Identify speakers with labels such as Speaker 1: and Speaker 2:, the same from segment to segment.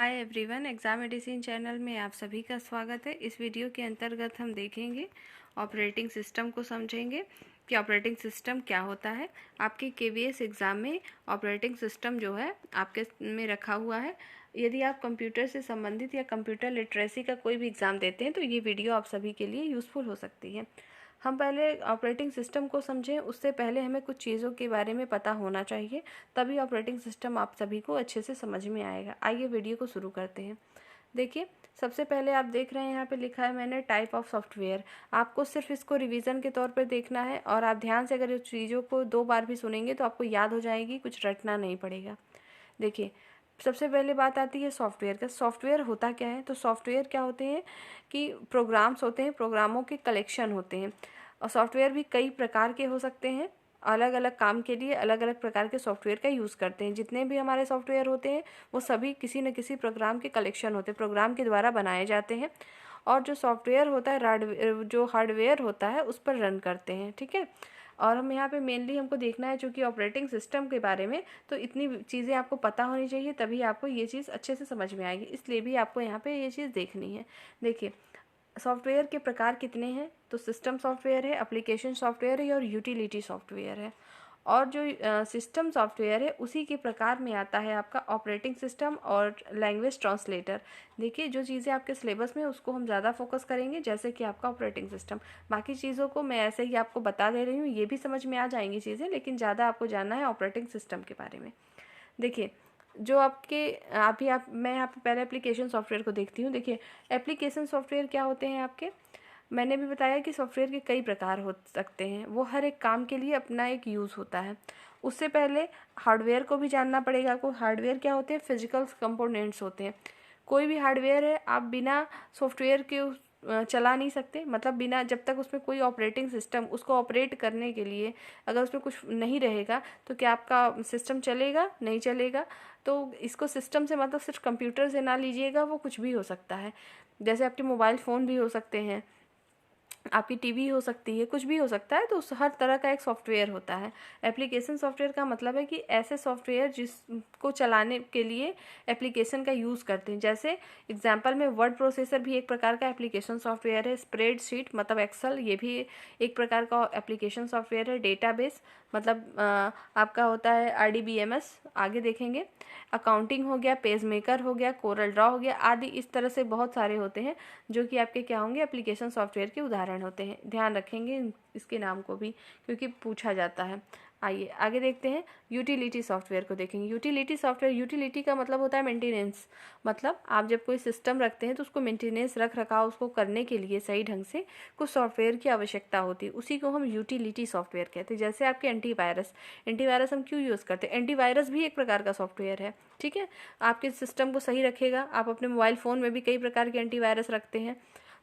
Speaker 1: Hi everyone, exam medicine channel में आप सभी का स्वागत है। इस वीडियो के अंतर्गत हम देखेंगे ऑपरेटिंग सिस्टम को समझेंगे कि ऑपरेटिंग सिस्टम क्या होता है। आपके केवीएस एग्ज़ाम में ऑपरेटिंग सिस्टम जो है आपके में रखा हुआ है। यदि आप कंप्यूटर से संबंधित या कंप्यूटर लिटरेसी का कोई भी एग्ज़ाम देते हैं तो ये वीडियो आप सभी के लिए यूज़फुल हो सकती है। हम पहले ऑपरेटिंग सिस्टम को समझें, उससे पहले हमें कुछ चीज़ों के बारे में पता होना चाहिए, तभी ऑपरेटिंग सिस्टम आप सभी को अच्छे से समझ में आएगा। आइए वीडियो को शुरू करते हैं। देखिए, सबसे पहले आप देख रहे हैं यहाँ पे लिखा है मैंने टाइप ऑफ सॉफ्टवेयर। आपको सिर्फ इसको रिवीजन के तौर पर देखना है और आप ध्यान से अगर इस चीज़ों को 2 बार भी सुनेंगे तो आपको याद हो जाएगी, कुछ रटना नहीं पड़ेगा। देखिए, सबसे पहले बात आती है सॉफ्टवेयर का। सॉफ्टवेयर होता क्या है? तो सॉफ्टवेयर क्या होते हैं कि प्रोग्राम्स होते हैं, प्रोग्रामों के कलेक्शन होते हैं। और सॉफ्टवेयर भी कई प्रकार के हो सकते हैं। अलग अलग काम के लिए अलग अलग प्रकार के सॉफ्टवेयर का यूज़ करते हैं। जितने भी हमारे सॉफ्टवेयर होते हैं वो सभी किसी न किसी प्रोग्राम के कलेक्शन होते हैं, प्रोग्राम के द्वारा बनाए जाते हैं। और जो सॉफ्टवेयर होता है, जो हार्डवेयर होता है उस पर रन करते हैं। ठीक है, और हम यहाँ पे मेनली हमको देखना है चूँकि ऑपरेटिंग सिस्टम के बारे में, तो इतनी चीज़ें आपको पता होनी चाहिए, तभी आपको ये चीज़ अच्छे से समझ में आएगी। इसलिए भी आपको यहाँ पे ये चीज़ देखनी है। देखिए, सॉफ्टवेयर के प्रकार कितने हैं? तो सिस्टम सॉफ्टवेयर है, एप्लीकेशन सॉफ्टवेयर है और यूटिलिटी सॉफ्टवेयर है। और जो सिस्टम सॉफ्टवेयर है उसी के प्रकार में आता है आपका ऑपरेटिंग सिस्टम और लैंग्वेज ट्रांसलेटर। देखिए, जो चीज़ें आपके सिलेबस में उसको हम ज़्यादा फोकस करेंगे, जैसे कि आपका ऑपरेटिंग सिस्टम। बाकी चीज़ों को मैं ऐसे ही आपको बता दे रही हूँ, ये भी समझ में आ जाएंगी चीज़ें, लेकिन ज़्यादा आपको जानना है ऑपरेटिंग सिस्टम के बारे में। देखिए, जो आपके मैं यहाँ पे पहले एप्लीकेशन सॉफ्टवेयर को देखती हूँ। देखिए, एप्लीकेशन सॉफ्टवेयर क्या होते हैं आपके? मैंने भी बताया कि सॉफ्टवेयर के कई प्रकार हो सकते हैं, वो हर एक काम के लिए अपना एक यूज़ होता है। उससे पहले हार्डवेयर को भी जानना पड़ेगा आपको। हार्डवेयर क्या होते हैं? फिजिकल कंपोनेंट्स होते हैं। कोई भी हार्डवेयर है, आप बिना सॉफ्टवेयर के चला नहीं सकते। मतलब बिना, जब तक उसमें कोई ऑपरेटिंग सिस्टम उसको ऑपरेट करने के लिए अगर उसमें कुछ नहीं रहेगा तो क्या आपका सिस्टम चलेगा? नहीं चलेगा। तो इसको सिस्टम से मतलब सिर्फ कंप्यूटर से ना लीजिएगा, वो कुछ भी हो सकता है। जैसे आपके मोबाइल फ़ोन भी हो सकते हैं, आपकी टीवी हो सकती है, कुछ भी हो सकता है। तो उस हर तरह का एक सॉफ्टवेयर होता है। एप्लीकेशन सॉफ्टवेयर का मतलब है कि ऐसे सॉफ्टवेयर जिसको चलाने के लिए एप्लीकेशन का यूज़ करते हैं। जैसे एग्जांपल में वर्ड प्रोसेसर भी एक प्रकार का एप्लीकेशन सॉफ्टवेयर है। स्प्रेडशीट मतलब एक्सेल, ये भी एक प्रकार का एप्लीकेशन सॉफ्टवेयर है। डेटाबेस मतलब आपका होता है RDBMS, आगे देखेंगे। अकाउंटिंग हो गया, पेज मेकर हो गया, कोरल ड्रॉ हो गया, आदि इस तरह से बहुत सारे होते हैं जो कि आपके क्या होंगे, एप्लीकेशन सॉफ्टवेयर के उदाहरण होते हैं। ध्यान रखेंगे इसके नाम को भी, क्योंकि पूछा जाता है। आइए आगे देखते हैं, यूटिलिटी सॉफ्टवेयर को देखेंगे। यूटिलिटी सॉफ्टवेयर, यूटिलिटी का मतलब होता है मेंटेनेंस। मतलब आप जब कोई सिस्टम रखते हैं तो उसको मेंटेनेंस, रख रखाव उसको करने के लिए सही ढंग से कुछ सॉफ्टवेयर की आवश्यकता होती है, उसी को हम यूटिलिटी सॉफ्टवेयर कहते हैं। जैसे आपके एंटीवायरस, एंटीवायरस हम क्यों यूज़ करते हैं? एंटीवायरस भी एक प्रकार का सॉफ्टवेयर है। ठीक है, आपके सिस्टम को सही रखेगा। आप अपने मोबाइल फ़ोन में भी कई प्रकार के एंटीवायरस रखते हैं।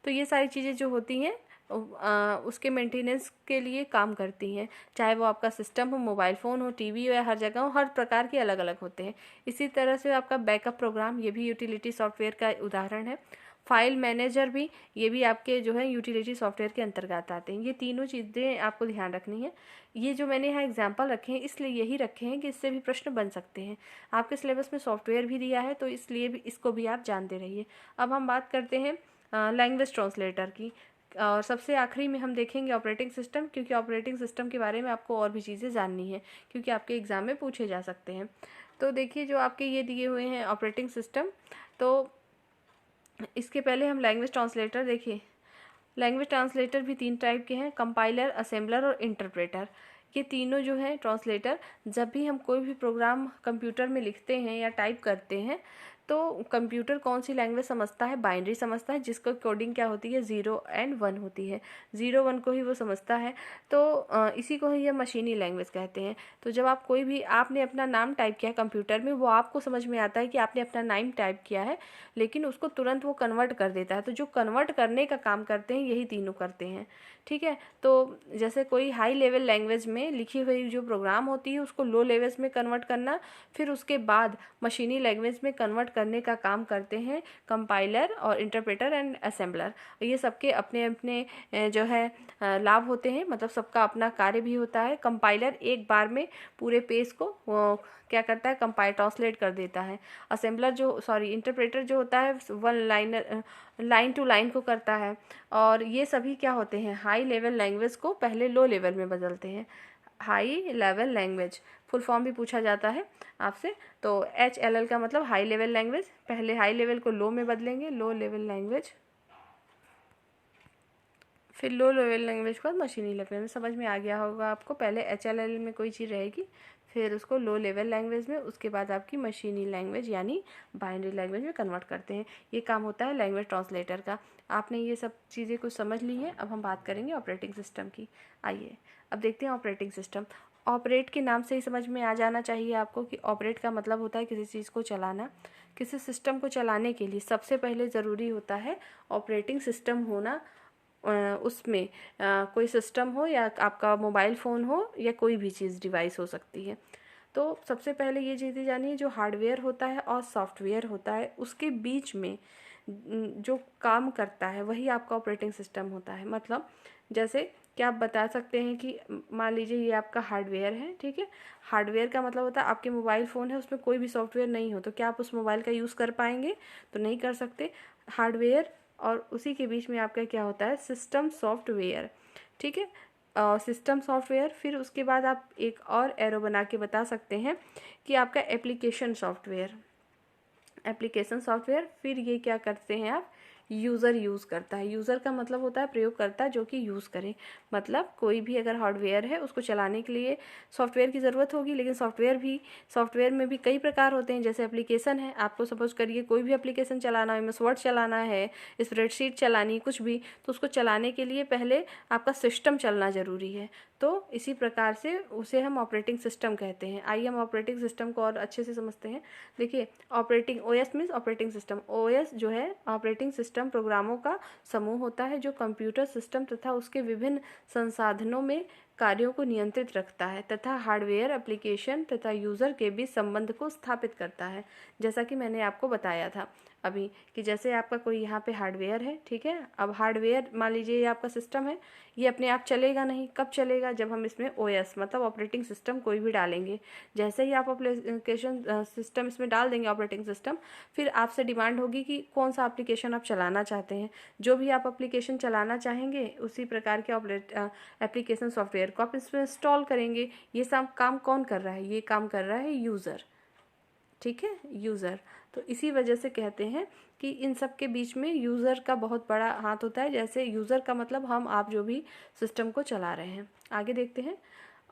Speaker 1: तो ये सारी चीज़ें जो होती हैं उसके मेंटेनेंस के लिए काम करती हैं। चाहे वो आपका सिस्टम हो, मोबाइल फ़ोन हो, टीवी हो या हर जगह हो, हर प्रकार के अलग अलग होते हैं। इसी तरह से आपका बैकअप प्रोग्राम, ये भी यूटिलिटी सॉफ्टवेयर का उदाहरण है। फाइल मैनेजर भी, ये भी आपके जो है यूटिलिटी सॉफ्टवेयर के अंतर्गत आते हैं। ये तीनों चीज़ें आपको ध्यान रखनी है। ये जो मैंने यहाँ एग्जांपल रखे हैं इसलिए यही रखे हैं कि इससे भी प्रश्न बन सकते हैं। आपके सिलेबस में सॉफ्टवेयर भी दिया है तो इसलिए भी इसको भी आप जानते रहिए। अब हम बात करते हैं लैंग्वेज ट्रांसलेटर की। और सबसे आखिरी में हम देखेंगे ऑपरेटिंग सिस्टम, क्योंकि ऑपरेटिंग सिस्टम के बारे में आपको और भी चीज़ें जाननी है, क्योंकि आपके एग्ज़ाम में पूछे जा सकते हैं। तो देखिए, जो आपके ये दिए हुए हैं ऑपरेटिंग सिस्टम, तो इसके पहले हम लैंग्वेज ट्रांसलेटर देखिए। लैंग्वेज ट्रांसलेटर भी 3 टाइप के हैं, कंपाइलर, असेंबलर और इंटरप्रेटर। ये तीनों जो हैं ट्रांसलेटर, जब भी हम कोई भी प्रोग्राम कंप्यूटर में लिखते हैं या टाइप करते हैं तो कंप्यूटर कौन सी लैंग्वेज समझता है? बाइनरी समझता है, जिसको कोडिंग क्या होती है? 0 और 1 होती है। 0 1 को ही वो समझता है। तो इसी को ही हम मशीनी लैंग्वेज कहते हैं। तो जब आप कोई भी, आपने अपना नाम टाइप किया कंप्यूटर में, वो आपको समझ में आता है कि आपने अपना नाम टाइप किया है, लेकिन उसको तुरंत वो कन्वर्ट कर देता है। तो जो कन्वर्ट करने का काम करते हैं यही तीनों करते हैं। ठीक है, तो जैसे कोई हाई लेवल लैंग्वेज में लिखी हुई जो प्रोग्राम होती है उसको लो लेवल्स में कन्वर्ट करना, फिर उसके बाद मशीनी लैंग्वेज में कन्वर्ट करने का काम करते हैं कंपाइलर और इंटरप्रेटर एंड असेंबलर। ये सबके अपने अपने जो है लाभ होते हैं, मतलब सबका अपना कार्य भी होता है। कंपाइलर एक बार में पूरे पेज को क्या करता है, कंपाइल ट्रांसलेट कर देता है। असेंबलर इंटरप्रेटर जो होता है वन लाइन टू लाइन को करता है। और ये सभी क्या होते हैं, हाई लेवल लैंग्वेज को पहले लो लेवल में बदलते हैं। High level language full form भी पूछा जाता है आपसे, तो HLL का मतलब हाई लेवल लैंग्वेज। पहले हाई लेवल को लो में बदलेंगे, लो लेवल लैंग्वेज, फिर लो लेवल लैंग्वेज के बाद मशीनी लैंग्वेज में। समझ में आ गया होगा आपको, पहले HLL में कोई चीज़ रहेगी, फिर उसको लो लेवल लैंग्वेज में, उसके बाद आपकी मशीनी लैंग्वेज यानी बाइनरी लैंग्वेज में कन्वर्ट करते हैं। ये काम होता है लैंग्वेज ट्रांसलेटर का। आपने ये सब चीज़ें कुछ समझ ली हैं। अब हम बात करेंगे ऑपरेटिंग सिस्टम की। आइए अब देखते हैं ऑपरेटिंग सिस्टम। ऑपरेट के नाम से ही समझ में आ जाना चाहिए आपको कि ऑपरेट का मतलब होता है किसी चीज़ को चलाना। किसी सिस्टम को चलाने के लिए सबसे पहले ज़रूरी होता है ऑपरेटिंग सिस्टम होना। उसमें कोई सिस्टम हो या आपका मोबाइल फ़ोन हो या कोई भी चीज़ डिवाइस हो सकती है। तो सबसे पहले ये चीज़ें जानिए, जो हार्डवेयर होता है और सॉफ्टवेयर होता है उसके बीच में जो काम करता है वही आपका ऑपरेटिंग सिस्टम होता है। मतलब जैसे क्या आप बता सकते हैं कि मान लीजिए ये आपका हार्डवेयर है, ठीक है। हार्डवेयर का मतलब होता है आपके मोबाइल फ़ोन है, उसमें कोई भी सॉफ्टवेयर नहीं हो तो क्या आप उस मोबाइल का यूज़ कर पाएंगे? तो नहीं कर सकते। हार्डवेयर और उसी के बीच में आपका क्या होता है, सिस्टम सॉफ्टवेयर, ठीक है। सिस्टम सॉफ्टवेयर, फिर उसके बाद आप एक और एरो बना के बता सकते हैं कि आपका एप्लीकेशन सॉफ्टवेयर, फिर ये क्या करते हैं आप, यूज़र यूज़ करता है। यूज़र का मतलब होता है प्रयोगकर्ता जो कि यूज़ करे। मतलब कोई भी अगर हार्डवेयर है उसको चलाने के लिए सॉफ्टवेयर की ज़रूरत होगी, लेकिन सॉफ्टवेयर में भी कई प्रकार होते हैं। जैसे एप्लीकेशन है, आपको सपोज करिए कोई भी एप्लीकेशन चलाना है, MS वर्ड चलाना है, स्प्रेडशीट चलानी, कुछ भी, तो उसको चलाने के लिए पहले आपका सिस्टम चलना ज़रूरी है। तो इसी प्रकार से उसे हम ऑपरेटिंग सिस्टम कहते हैं। आइए हम ऑपरेटिंग सिस्टम को और अच्छे से समझते हैं। देखिए operating OS means operating system. OS जो है ऑपरेटिंग सिस्टम प्रोग्रामों का समूह होता है जो कंप्यूटर सिस्टम तथा उसके विभिन्न संसाधनों में कार्यों को नियंत्रित रखता है तथा हार्डवेयर, एप्लीकेशन तथा यूज़र के बीच संबंध को स्थापित करता है। जैसा कि मैंने आपको बताया था अभी कि जैसे आपका कोई यहाँ पे हार्डवेयर है, ठीक है। अब हार्डवेयर मान लीजिए ये आपका सिस्टम है, ये अपने आप चलेगा नहीं। कब चलेगा? जब हम इसमें OS मतलब ऑपरेटिंग सिस्टम कोई भी डालेंगे। जैसे ही आप एप्लीकेशन सिस्टम इसमें डाल देंगे ऑपरेटिंग सिस्टम, फिर आपसे डिमांड होगी कि कौन सा एप्लीकेशन आप चलाना चाहते हैं। जो भी आप एप्लीकेशन चलाना चाहेंगे उसी प्रकार के एप्लीकेशन सॉफ्टवेयर को आप इसमें इंस्टॉल करेंगे। ये सब काम कौन कर रहा है? ये काम कर रहा है यूज़र, ठीक है, यूज़र। तो इसी वजह से कहते हैं कि इन सब के बीच में यूज़र का बहुत बड़ा हाथ होता है। जैसे यूज़र का मतलब हम आप जो भी सिस्टम को चला रहे हैं। आगे देखते हैं।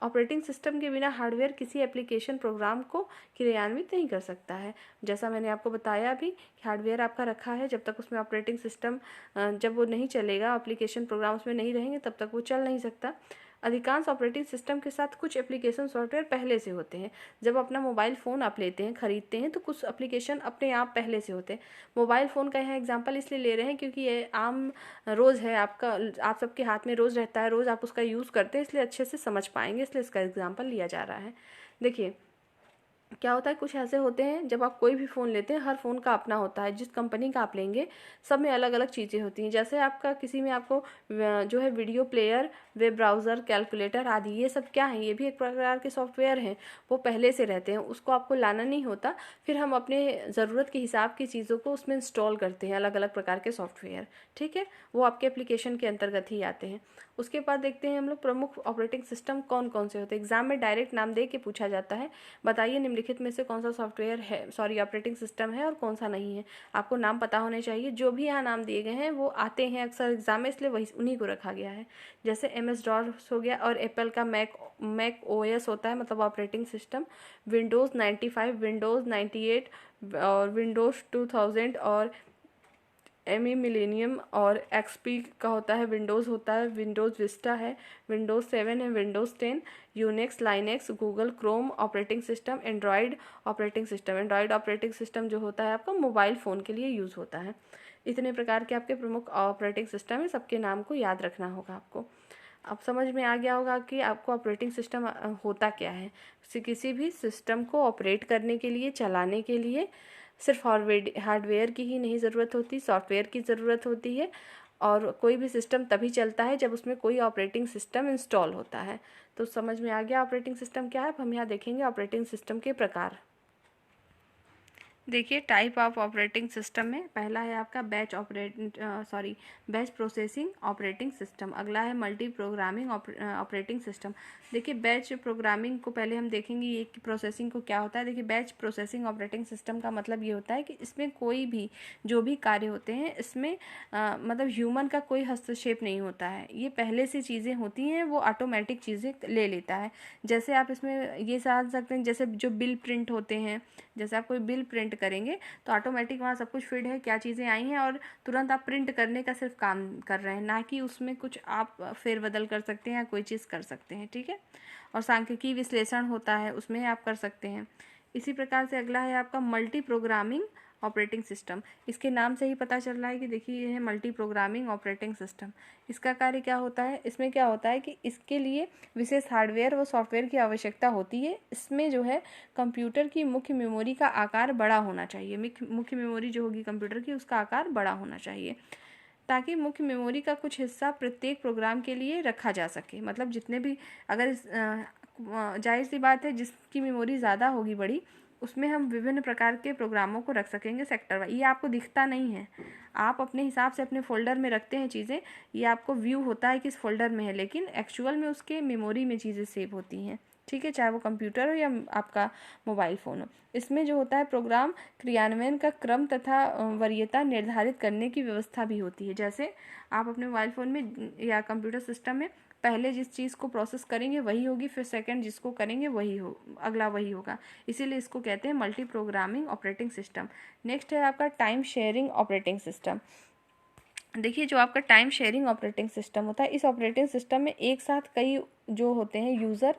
Speaker 1: ऑपरेटिंग सिस्टम के बिना हार्डवेयर किसी एप्लीकेशन प्रोग्राम को क्रियान्वित नहीं कर सकता है। जैसा मैंने आपको बताया अभी, हार्डवेयर आपका रखा है, जब तक उसमें ऑपरेटिंग सिस्टम जब वो नहीं चलेगा, एप्लीकेशन प्रोग्राम उसमें नहीं रहेंगे, तब तक वो चल नहीं सकता। अधिकांश ऑपरेटिंग सिस्टम के साथ कुछ एप्लीकेशन सॉफ्टवेयर पहले से होते हैं। जब अपना मोबाइल फ़ोन आप लेते हैं, ख़रीदते हैं, तो कुछ एप्लीकेशन अपने आप पहले से होते हैं। मोबाइल फ़ोन का यहाँ एग्जांपल इसलिए ले रहे हैं क्योंकि ये आम रोज़ है आपका, आप सबके हाथ में रोज़ रहता है, रोज़ आप उसका यूज़ करते हैं, इसलिए अच्छे से समझ पाएंगे, इसलिए इसका एग्जाम्पल लिया जा रहा है। देखिए क्या होता है, कुछ ऐसे होते हैं जब आप कोई भी फ़ोन लेते हैं, हर फ़ोन का अपना होता है। जिस कंपनी का आप लेंगे सब में अलग अलग चीज़ें होती हैं। जैसे आपका किसी में आपको जो है video player, web browser, calculator आदि, ये सब क्या है, ये भी एक प्रकार के सॉफ्टवेयर हैं। वो पहले से रहते हैं, उसको आपको लाना नहीं होता। फिर हम अपने ज़रूरत के हिसाब की चीज़ों को उसमें इंस्टॉल करते हैं, अलग अलग प्रकार के सॉफ्टवेयर, ठीक है। वो आपके एप्लीकेशन के अंतर्गत ही आते हैं। उसके बाद देखते हैं हम लोग प्रमुख ऑपरेटिंग सिस्टम कौन कौन से होते हैं। एग्जाम में डायरेक्ट नाम दे के पूछा जाता है, बताइए निम्नलिखित में से कौन सा सॉफ्टवेयर है, ऑपरेटिंग सिस्टम है और कौन सा नहीं है। आपको नाम पता होने चाहिए। जो भी यहाँ नाम दिए गए हैं वो आते हैं अक्सर एग्जाम में, इसलिए वही उन्हीं को रखा गया है। जैसे MS-DOS हो गया, और एप्पल का मैक OS होता है, मतलब ऑपरेटिंग सिस्टम। विंडोज़ 95, विंडोज़ 98 और विंडोज़ 2000 और ME मिलेनियम और XP का होता है, विंडोज़ होता है, विंडोज़ विस्टा है, विंडोज़ 7 है, Windows 10, Unix, Linux, Google Chrome operating system, Android operating system. Android operating system जो होता है आपका मोबाइल फ़ोन के लिए यूज़ होता है। इतने प्रकार के आपके प्रमुख ऑपरेटिंग सिस्टम है, सबके नाम को याद रखना होगा आपको। अब समझ में आ गया होगा कि आपको ऑपरेटिंग सिस्टम होता क्या है। किसी भी सिस्टम को ऑपरेट करने के लिए, चलाने के लिए सिर्फ हार्डवेयर की ही नहीं ज़रूरत होती, सॉफ्टवेयर की ज़रूरत होती है। और कोई भी सिस्टम तभी चलता है जब उसमें कोई ऑपरेटिंग सिस्टम इंस्टॉल होता है। तो समझ में आ गया ऑपरेटिंग सिस्टम क्या है। अब हम यहाँ देखेंगे ऑपरेटिंग सिस्टम के प्रकार। देखिए टाइप ऑफ ऑपरेटिंग सिस्टम में पहला है आपका बैच प्रोसेसिंग ऑपरेटिंग सिस्टम। अगला है मल्टी प्रोग्रामिंग ऑपरेटिंग सिस्टम। देखिए बैच प्रोग्रामिंग को पहले हम देखेंगे, ये कि प्रोसेसिंग को क्या होता है। देखिए बैच प्रोसेसिंग ऑपरेटिंग सिस्टम का मतलब ये होता है कि इसमें कोई भी जो भी कार्य होते हैं इसमें मतलब ह्यूमन का कोई हस्तक्षेप नहीं होता है। ये पहले से चीज़ें होती हैं वो ऑटोमेटिक चीज़ें ले लेता है। जैसे आप इसमें ये समझ सकते हैं, जैसे जो बिल प्रिंट होते हैं, जैसे आप कोई बिल प्रिंट करेंगे तो ऑटोमेटिक वहाँ सब कुछ फीड है, क्या चीज़ें आई हैं, और तुरंत आप प्रिंट करने का सिर्फ काम कर रहे हैं, ना कि उसमें कुछ आप फेरबदल कर सकते हैं या कोई चीज़ कर सकते हैं। ठीक है। और सांख्यिकीय विश्लेषण होता है उसमें आप कर सकते हैं। इसी प्रकार से अगला है आपका मल्टी प्रोग्रामिंग ऑपरेटिंग सिस्टम। इसके नाम से ही पता चल रहा है कि देखिए ये है मल्टी प्रोग्रामिंग ऑपरेटिंग सिस्टम। इसका कार्य क्या होता है, इसमें क्या होता है कि इसके लिए विशेष हार्डवेयर व सॉफ्टवेयर की आवश्यकता होती है। इसमें जो है कंप्यूटर की मुख्य मेमोरी का आकार बड़ा होना चाहिए। मुख्य मेमोरी जो होगी कंप्यूटर की उसका आकार बड़ा होना चाहिए, ताकि मुख्य मेमोरी का कुछ हिस्सा प्रत्येक प्रोग्राम के लिए रखा जा सके। मतलब जितने भी, अगर जाहिर सी बात है जिसकी मेमोरी ज़्यादा होगी बड़ी, उसमें हम विभिन्न प्रकार के प्रोग्रामों को रख सकेंगे सेक्टर वाइज। ये आपको दिखता नहीं है, आप अपने हिसाब से अपने फोल्डर में रखते हैं चीज़ें, ये आपको व्यू होता है कि इस फोल्डर में है, लेकिन एक्चुअल में उसके मेमोरी में चीज़ें सेव होती हैं। ठीक है, चाहे वो कंप्यूटर हो या आपका मोबाइल फ़ोन हो। इसमें जो होता है प्रोग्राम क्रियान्वयन का क्रम तथा वरीयता निर्धारित करने की व्यवस्था भी होती है। जैसे आप अपने मोबाइल फ़ोन में या कंप्यूटर सिस्टम में पहले जिस चीज़ को प्रोसेस करेंगे वही होगी, फिर सेकंड जिसको करेंगे वही हो, अगला वही होगा। इसीलिए इसको कहते हैं multi programming operating system. Next है आपका टाइम शेयरिंग ऑपरेटिंग सिस्टम। देखिए जो आपका टाइम शेयरिंग ऑपरेटिंग सिस्टम होता है, इस ऑपरेटिंग सिस्टम में एक साथ कई जो होते हैं यूज़र,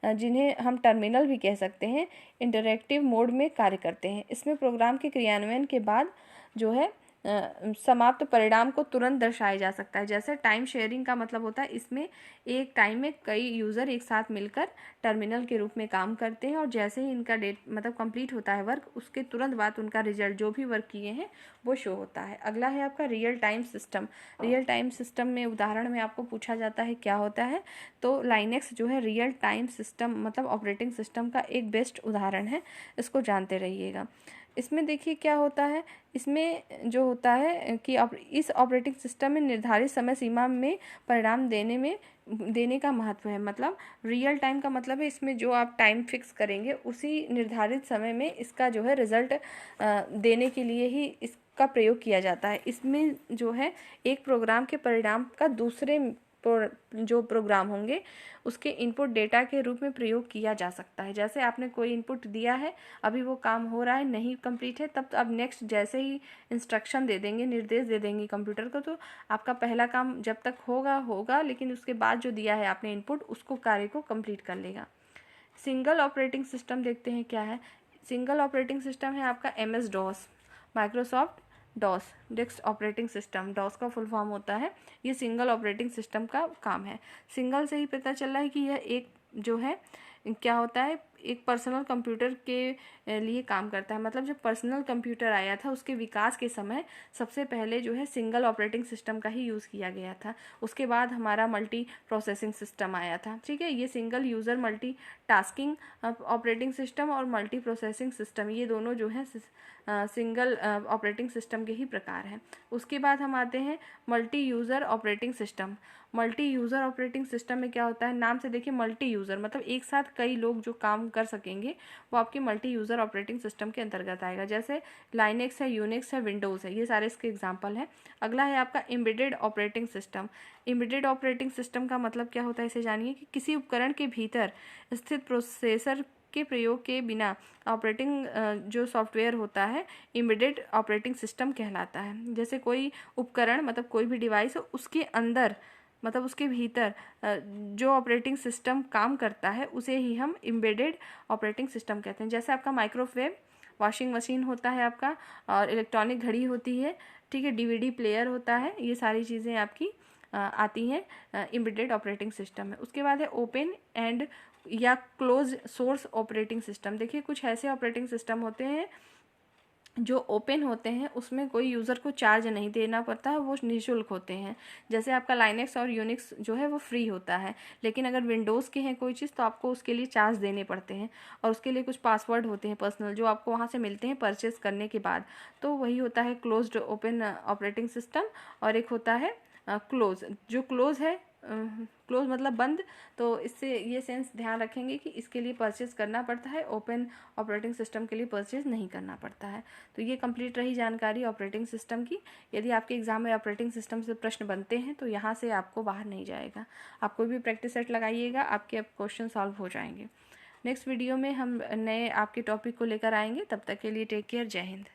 Speaker 1: जिन्हें हम टर्मिनल भी कह सकते हैं, इंटरैक्टिव मोड में कार्य करते हैं। इसमें प्रोग्राम के क्रियान्वयन के बाद जो है समाप्त परिणाम को तुरंत दर्शाया जा सकता है। जैसे टाइम शेयरिंग का मतलब होता है इसमें एक टाइम में कई यूज़र एक साथ मिलकर टर्मिनल के रूप में काम करते हैं, और जैसे ही इनका डेट मतलब कंप्लीट होता है वर्क, उसके तुरंत बाद उनका रिजल्ट जो भी वर्क किए हैं वो शो होता है। अगला है आपका real time system. Real time system में उदाहरण में आपको पूछा जाता है क्या होता है, तो लाइनेक्स जो है रियल टाइम सिस्टम मतलब ऑपरेटिंग सिस्टम का एक बेस्ट उदाहरण है, इसको जानते रहिएगा। इसमें देखिए क्या होता है, इसमें जो होता है कि इस ऑपरेटिंग सिस्टम में निर्धारित समय सीमा में परिणाम देने का महत्व है। मतलब रियल टाइम का मतलब है इसमें जो आप टाइम फिक्स करेंगे उसी निर्धारित समय में इसका जो है रिजल्ट देने के लिए ही इसका प्रयोग किया जाता है। इसमें जो है एक प्रोग्राम के परिणाम का दूसरे जो प्रोग्राम होंगे उसके इनपुट डेटा के रूप में प्रयोग किया जा सकता है। जैसे आपने कोई इनपुट दिया है, अभी वो काम हो रहा है, नहीं कंप्लीट है, तब तो अब नेक्स्ट जैसे ही इंस्ट्रक्शन दे देंगे, निर्देश दे देंगे कंप्यूटर को, तो आपका पहला काम जब तक होगा, लेकिन उसके बाद जो दिया है आपने इनपुट उसको कार्य को कंप्लीट कर लेगा। सिंगल ऑपरेटिंग सिस्टम देखते हैं क्या है। सिंगल ऑपरेटिंग सिस्टम है आपका MS DOS, Microsoft DOS, disk operating system. DOS का फुल फॉर्म होता है, ये सिंगल ऑपरेटिंग सिस्टम का काम है। सिंगल से ही पता चल रहा है कि यह एक जो है क्या होता है, एक पर्सनल कंप्यूटर के लिए काम करता है। मतलब जब पर्सनल कंप्यूटर आया था उसके विकास के समय सबसे पहले जो है सिंगल ऑपरेटिंग सिस्टम का ही यूज़ किया गया था। उसके बाद हमारा मल्टी प्रोसेसिंग सिस्टम आया था। ठीक है, ये single user multi tasking operating system और मल्टी प्रोसेसिंग सिस्टम, ये दोनों जो है सिंगल ऑपरेटिंग सिस्टम के ही प्रकार हैं। उसके बाद हम आते हैं multi user operating system. Multi user operating system में क्या होता है, नाम से देखिए मल्टी यूज़र मतलब एक साथ कई लोग जो काम कर सकेंगे वो आपके मल्टी यूज़र ऑपरेटिंग सिस्टम के अंतर्गत आएगा। जैसे लाइनेक्स है, यूनिक्स है, विंडोज़ है, ये सारे इसके एग्जाम्पल हैं। अगला है आपका embedded operating system. Embedded operating system का मतलब क्या होता है, इसे जानिए कि किसी उपकरण के भीतर स्थित प्रोसेसर के प्रयोग के बिना ऑपरेटिंग जो सॉफ्टवेयर होता है एम्बेडेड ऑपरेटिंग सिस्टम कहलाता है। जैसे कोई उपकरण मतलब कोई भी डिवाइस हो, उसके अंदर मतलब उसके भीतर जो ऑपरेटिंग सिस्टम काम करता है उसे ही हम एम्बेडेड ऑपरेटिंग सिस्टम कहते हैं। जैसे आपका माइक्रोवेव, वॉशिंग मशीन होता है आपका, और इलेक्ट्रॉनिक घड़ी होती है, ठीक है, DVD प्लेयर होता है, ये सारी चीज़ें आपकी आती हैं एम्बेडेड ऑपरेटिंग सिस्टम में। उसके बाद है ओपन एंड या क्लोज सोर्स ऑपरेटिंग सिस्टम। देखिए कुछ ऐसे ऑपरेटिंग सिस्टम होते हैं जो ओपन होते हैं उसमें कोई यूज़र को चार्ज नहीं देना पड़ता है, वो निःशुल्क होते हैं। जैसे आपका लाइनेक्स और यूनिक्स जो है वो फ्री होता है, लेकिन अगर विंडोज़ के हैं कोई चीज़ तो आपको उसके लिए चार्ज देने पड़ते हैं, और उसके लिए कुछ पासवर्ड होते हैं पर्सनल जो आपको वहाँ से मिलते हैं परचेस करने के बाद। तो वही होता है क्लोज्ड ओपन ऑपरेटिंग सिस्टम, और एक होता है क्लोज। जो क्लोज है, क्लोज मतलब बंद, तो इससे ये सेंस ध्यान रखेंगे कि इसके लिए परचेज़ करना पड़ता है, ओपन ऑपरेटिंग सिस्टम के लिए परचेज़ नहीं करना पड़ता है। तो ये कंप्लीट रही जानकारी ऑपरेटिंग सिस्टम की। यदि आपके एग्जाम में ऑपरेटिंग सिस्टम से प्रश्न बनते हैं तो यहाँ से आपको बाहर नहीं जाएगा। आप कोई भी प्रैक्टिस सेट लगाइएगा, आपके अब क्वेश्चन सॉल्व हो जाएंगे। नेक्स्ट वीडियो में हम नए आपके टॉपिक को लेकर आएंगे। तब तक के लिए टेक केयर, जय हिंद।